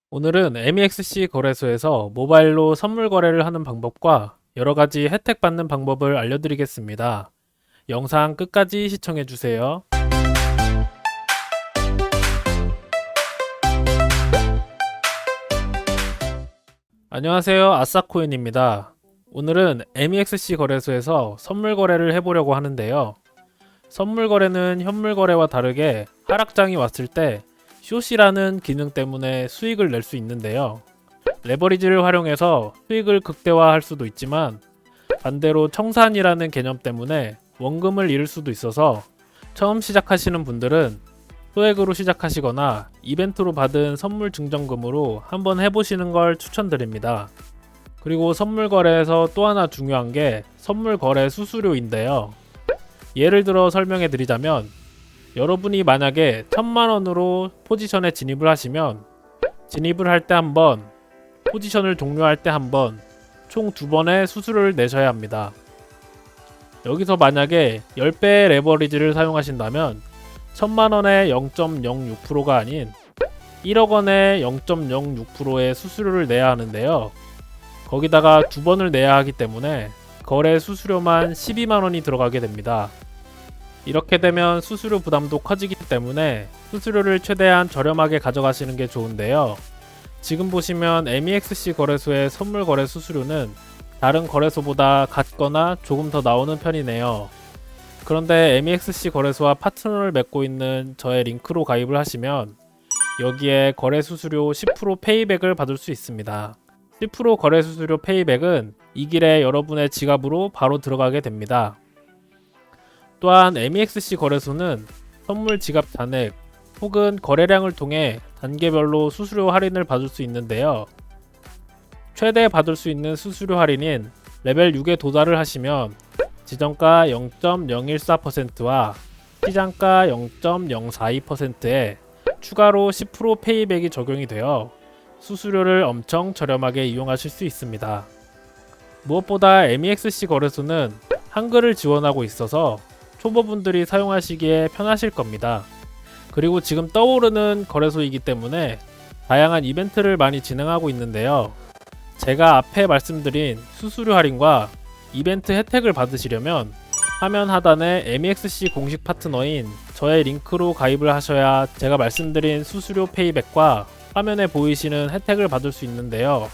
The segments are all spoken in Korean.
오늘은 MEXC 거래소에서 모바일로 선물 거래를 하는 방법과 여러 가지 혜택 받는 방법을 알려드리겠습니다. 영상 끝까지 시청해주세요. 안녕하세요. 아싸코인입니다. 오늘은 MEXC 거래소에서 선물 거래를 해보려고 하는데요. 선물 거래는 현물 거래와 다르게 하락장이 왔을 때 숏이라는 기능 때문에 수익을 낼 수 있는데요. 레버리지를 활용해서 수익을 극대화할 수도 있지만 반대로 청산이라는 개념 때문에 원금을 잃을 수도 있어서 처음 시작하시는 분들은 소액으로 시작하시거나 이벤트로 받은 선물 증정금으로 한번 해보시는 걸 추천드립니다. 그리고 선물 거래에서 또 하나 중요한 게 선물 거래 수수료인데요. 예를 들어 설명해 드리자면 여러분이 만약에 1000만원으로 포지션에 진입을 하시면 진입을 할 때 한 번, 포지션을 종료할 때 한 번, 총 2번의 수수료를 내셔야 합니다. 여기서 만약에 10배의 레버리지를 사용하신다면 1000만원의 0.06%가 아닌 1억원의 0.06%의 수수료를 내야 하는데요. 거기다가 2번을 내야 하기 때문에 거래 수수료만 12만원이 들어가게 됩니다. 이렇게 되면 수수료 부담도 커지기 때문에 수수료를 최대한 저렴하게 가져가시는 게 좋은데요. 지금 보시면 MEXC 거래소의 선물 거래 수수료는 다른 거래소보다 같거나 조금 더 나오는 편이네요. 그런데 MEXC 거래소와 파트너를 맺고 있는 저의 링크로 가입을 하시면 여기에 거래 수수료 10% 페이백을 받을 수 있습니다. 10% 거래 수수료 페이백은 이 길에 여러분의 지갑으로 바로 들어가게 됩니다. 또한 MEXC 거래소는 선물 지갑 잔액 혹은 거래량을 통해 단계별로 수수료 할인을 받을 수 있는데요. 최대 받을 수 있는 수수료 할인인 레벨 6에 도달을 하시면 지정가 0.014%와 시장가 0.042%에 추가로 10% 페이백이 적용이 되어 수수료를 엄청 저렴하게 이용하실 수 있습니다. 무엇보다 MEXC 거래소는 한글을 지원하고 있어서 초보분들이 사용하시기에 편하실 겁니다. 그리고 지금 떠오르는 거래소이기 때문에 다양한 이벤트를 많이 진행하고 있는데요. 제가 앞에 말씀드린 수수료 할인과 이벤트 혜택을 받으시려면 화면 하단에 MEXC 공식 파트너인 저의 링크로 가입을 하셔야 제가 말씀드린 수수료 페이백과 화면에 보이시는 혜택을 받을 수 있는데요.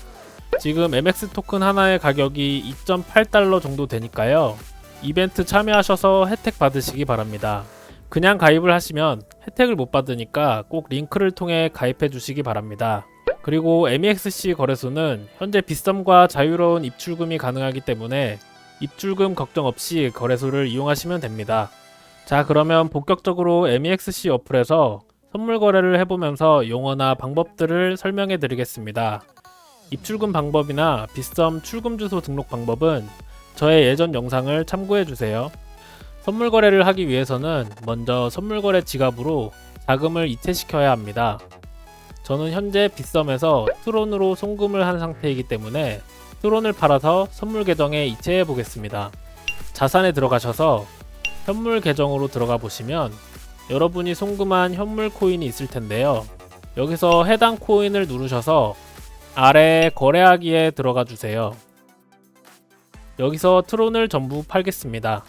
지금 MX 토큰 하나의 가격이 2.8달러 정도 되니까요. 이벤트 참여하셔서 혜택 받으시기 바랍니다. 그냥 가입을 하시면 혜택을 못 받으니까 꼭 링크를 통해 가입해 주시기 바랍니다. 그리고 MEXC 거래소는 현재 빗썸과 자유로운 입출금이 가능하기 때문에 입출금 걱정 없이 거래소를 이용하시면 됩니다. 자, 그러면 본격적으로 MEXC 어플에서 선물 거래를 해보면서 용어나 방법들을 설명해 드리겠습니다. 입출금 방법이나 빗썸 출금 주소 등록 방법은 저의 예전 영상을 참고해주세요. 선물 거래를 하기 위해서는 먼저 선물 거래 지갑으로 자금을 이체시켜야 합니다. 저는 현재 빗썸에서 트론으로 송금을 한 상태이기 때문에 트론을 팔아서 선물 계정에 이체해 보겠습니다. 자산에 들어가셔서 현물 계정으로 들어가 보시면 여러분이 송금한 현물 코인이 있을 텐데요. 여기서 해당 코인을 누르셔서 아래 거래하기에 들어가 주세요. 여기서 트론을 전부 팔겠습니다.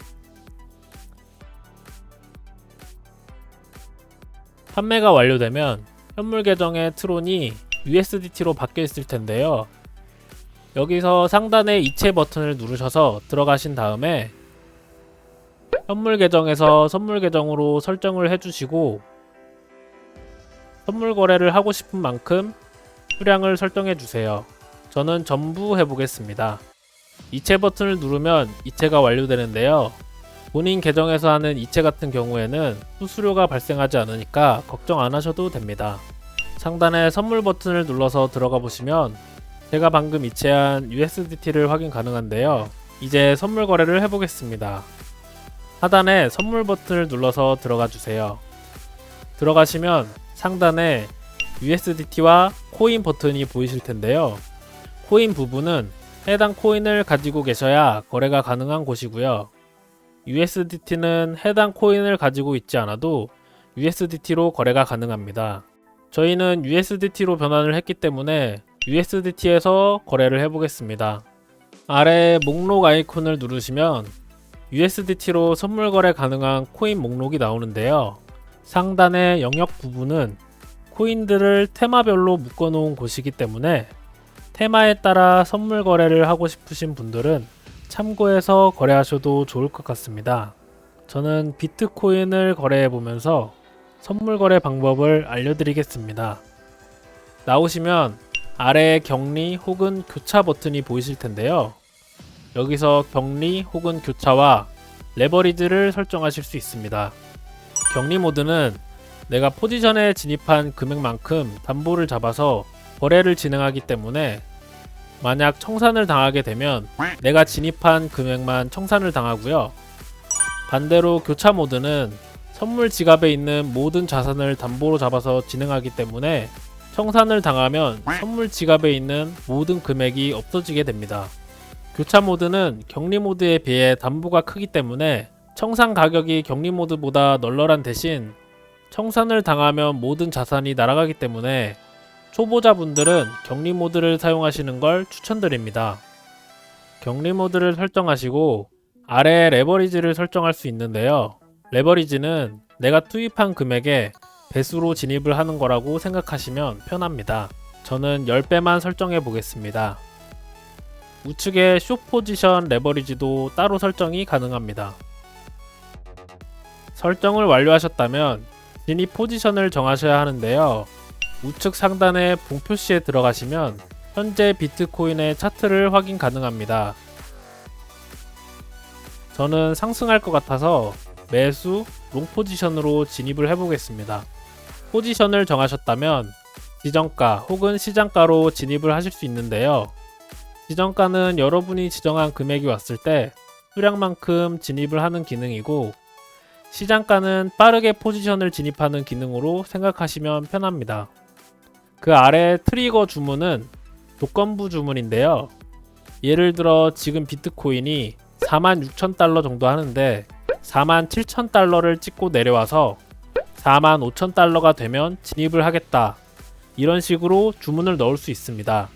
판매가 완료되면 현물 계정의 트론이 USDT로 바뀌어 있을 텐데요. 여기서 상단의 이체 버튼을 누르셔서 들어가신 다음에 현물 계정에서 선물 계정으로 설정을 해주시고 선물 거래를 하고 싶은 만큼 수량을 설정해 주세요. 저는 전부 해보겠습니다. 이체 버튼을 누르면 이체가 완료되는데요. 본인 계정에서 하는 이체 같은 경우에는 수수료가 발생하지 않으니까 걱정 안 하셔도 됩니다. 상단에 선물 버튼을 눌러서 들어가 보시면 제가 방금 이체한 USDT를 확인 가능한데요. 이제 선물 거래를 해보겠습니다. 하단에 선물 버튼을 눌러서 들어가 주세요. 들어가시면 상단에 USDT와 코인 버튼이 보이실 텐데요. 코인 부분은 해당 코인을 가지고 계셔야 거래가 가능한 곳이고요. USDT는 해당 코인을 가지고 있지 않아도 USDT로 거래가 가능합니다. 저희는 USDT로 변환을 했기 때문에 USDT에서 거래를 해보겠습니다. 아래 목록 아이콘을 누르시면 USDT로 선물 거래 가능한 코인 목록이 나오는데요. 상단의 영역 부분은 코인들을 테마별로 묶어놓은 곳이기 때문에 테마에 따라 선물 거래를 하고 싶으신 분들은 참고해서 거래하셔도 좋을 것 같습니다. 저는 비트코인을 거래해보면서 선물 거래 방법을 알려드리겠습니다. 나오시면 아래에 격리 혹은 교차 버튼이 보이실 텐데요. 여기서 격리 혹은 교차와 레버리지를 설정하실 수 있습니다. 격리 모드는 내가 포지션에 진입한 금액만큼 담보를 잡아서 거래를 진행하기 때문에 만약 청산을 당하게 되면 내가 진입한 금액만 청산을 당하고요. 반대로 교차 모드는 선물 지갑에 있는 모든 자산을 담보로 잡아서 진행하기 때문에 청산을 당하면 선물 지갑에 있는 모든 금액이 없어지게 됩니다. 교차 모드는 격리 모드에 비해 담보가 크기 때문에 청산 가격이 격리 모드보다 널널한 대신 청산을 당하면 모든 자산이 날아가기 때문에 초보자분들은 격리 모드를 사용하시는 걸 추천드립니다. 격리 모드를 설정하시고 아래에 레버리지를 설정할 수 있는데요. 레버리지는 내가 투입한 금액에 배수로 진입을 하는 거라고 생각하시면 편합니다. 저는 10배만 설정해 보겠습니다. 우측에 숏 포지션 레버리지도 따로 설정이 가능합니다. 설정을 완료하셨다면 진입 포지션을 정하셔야 하는데요. 우측 상단의 봉 표시에 들어가시면 현재 비트코인의 차트를 확인 가능합니다. 저는 상승할 것 같아서 매수, 롱 포지션으로 진입을 해보겠습니다. 포지션을 정하셨다면 지정가 혹은 시장가로 진입을 하실 수 있는데요. 지정가는 여러분이 지정한 금액이 왔을 때 수량만큼 진입을 하는 기능이고, 시장가는 빠르게 포지션을 진입하는 기능으로 생각하시면 편합니다. 그 아래 트리거 주문은 조건부 주문인데요. 예를 들어 지금 비트코인이 46,000달러 정도 하는데 47,000달러를 찍고 내려와서 45,000달러가 되면 진입을 하겠다, 이런 식으로 주문을 넣을 수 있습니다.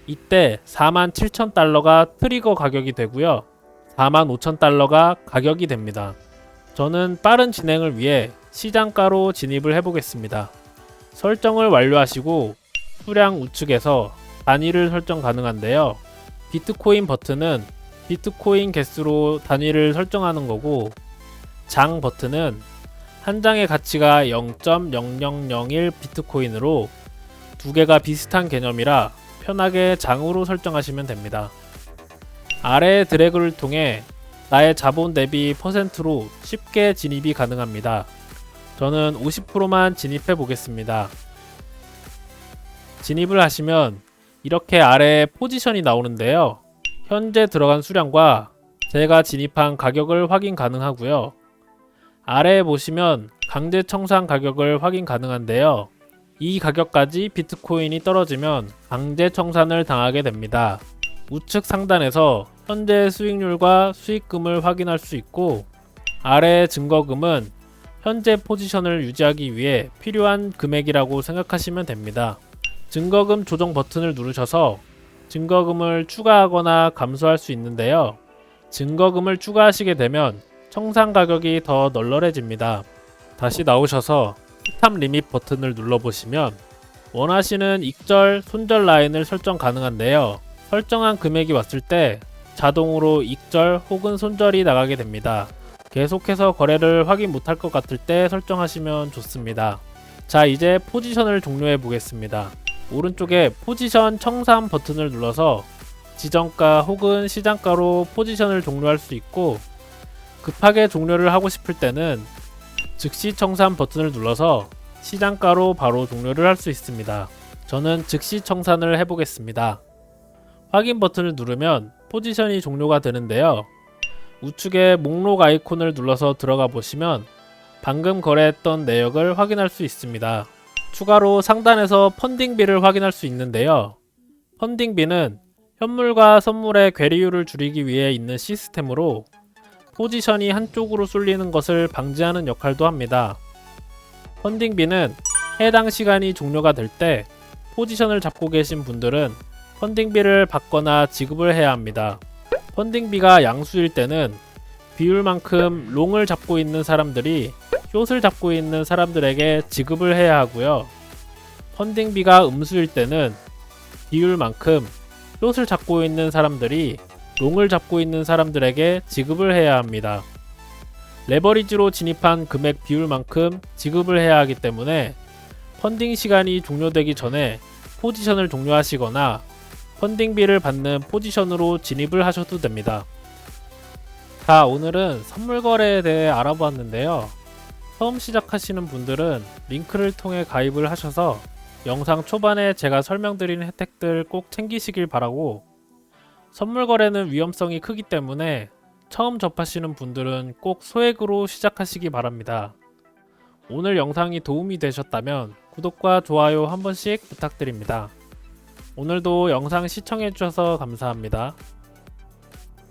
이때 47,000달러가 트리거 가격이 되고요. 45,000달러가 가격이 됩니다. 저는 빠른 진행을 위해 시장가로 진입을 해보겠습니다. 설정을 완료하시고 수량 우측에서 단위를 설정 가능한데요. 비트코인 버튼은 비트코인 개수로 단위를 설정하는 거고, 장 버튼은 한 장의 가치가 0.0001 비트코인으로 두 개가 비슷한 개념이라 편하게 장으로 설정하시면 됩니다. 아래 드래그를 통해 나의 자본 대비 퍼센트로 쉽게 진입이 가능합니다. 저는 50%만 진입해 보겠습니다. 진입을 하시면 이렇게 아래에 포지션이 나오는데요. 현재 들어간 수량과 제가 진입한 가격을 확인 가능하고요. 아래에 보시면 강제 청산 가격을 확인 가능한데요. 이 가격까지 비트코인이 떨어지면 강제 청산을 당하게 됩니다. 우측 상단에서 현재 수익률과 수익금을 확인할 수 있고, 아래 증거금은 현재 포지션을 유지하기 위해 필요한 금액이라고 생각하시면 됩니다. 증거금 조정 버튼을 누르셔서 증거금을 추가하거나 감소할 수 있는데요. 증거금을 추가하시게 되면 청산 가격이 더 널널해집니다. 다시 나오셔서 스탑 리밋 버튼을 눌러보시면 원하시는 익절, 손절 라인을 설정 가능한데요. 설정한 금액이 왔을 때 자동으로 익절 혹은 손절이 나가게 됩니다. 계속해서 거래를 확인 못할 것 같을 때 설정하시면 좋습니다. 자, 이제 포지션을 종료해 보겠습니다. 오른쪽에 포지션 청산 버튼을 눌러서 지정가 혹은 시장가로 포지션을 종료할 수 있고, 급하게 종료를 하고 싶을 때는 즉시 청산 버튼을 눌러서 시장가로 바로 종료를 할 수 있습니다. 저는 즉시 청산을 해보겠습니다. 확인 버튼을 누르면 포지션이 종료가 되는데요. 우측에 목록 아이콘을 눌러서 들어가 보시면 방금 거래했던 내역을 확인할 수 있습니다. 추가로 상단에서 펀딩비를 확인할 수 있는데요. 펀딩비는 현물과 선물의 괴리율을 줄이기 위해 있는 시스템으로 포지션이 한쪽으로 쏠리는 것을 방지하는 역할도 합니다. 펀딩비는 해당 시간이 종료가 될 때 포지션을 잡고 계신 분들은 펀딩비를 받거나 지급을 해야 합니다. 펀딩비가 양수일 때는 비율만큼 롱을 잡고 있는 사람들이 숏을 잡고 있는 사람들에게 지급을 해야 하고요. 펀딩비가 음수일 때는 비율만큼 숏을 잡고 있는 사람들이 롱을 잡고 있는 사람들에게 지급을 해야 합니다. 레버리지로 진입한 금액 비율만큼 지급을 해야 하기 때문에 펀딩 시간이 종료되기 전에 포지션을 종료하시거나 펀딩비를 받는 포지션으로 진입을 하셔도 됩니다. 자, 오늘은 선물 거래에 대해 알아보았는데요. 처음 시작하시는 분들은 링크를 통해 가입을 하셔서 영상 초반에 제가 설명드린 혜택들 꼭 챙기시길 바라고, 선물 거래는 위험성이 크기 때문에 처음 접하시는 분들은 꼭 소액으로 시작하시기 바랍니다. 오늘 영상이 도움이 되셨다면 구독과 좋아요 한 번씩 부탁드립니다. 오늘도 영상 시청해주셔서 감사합니다.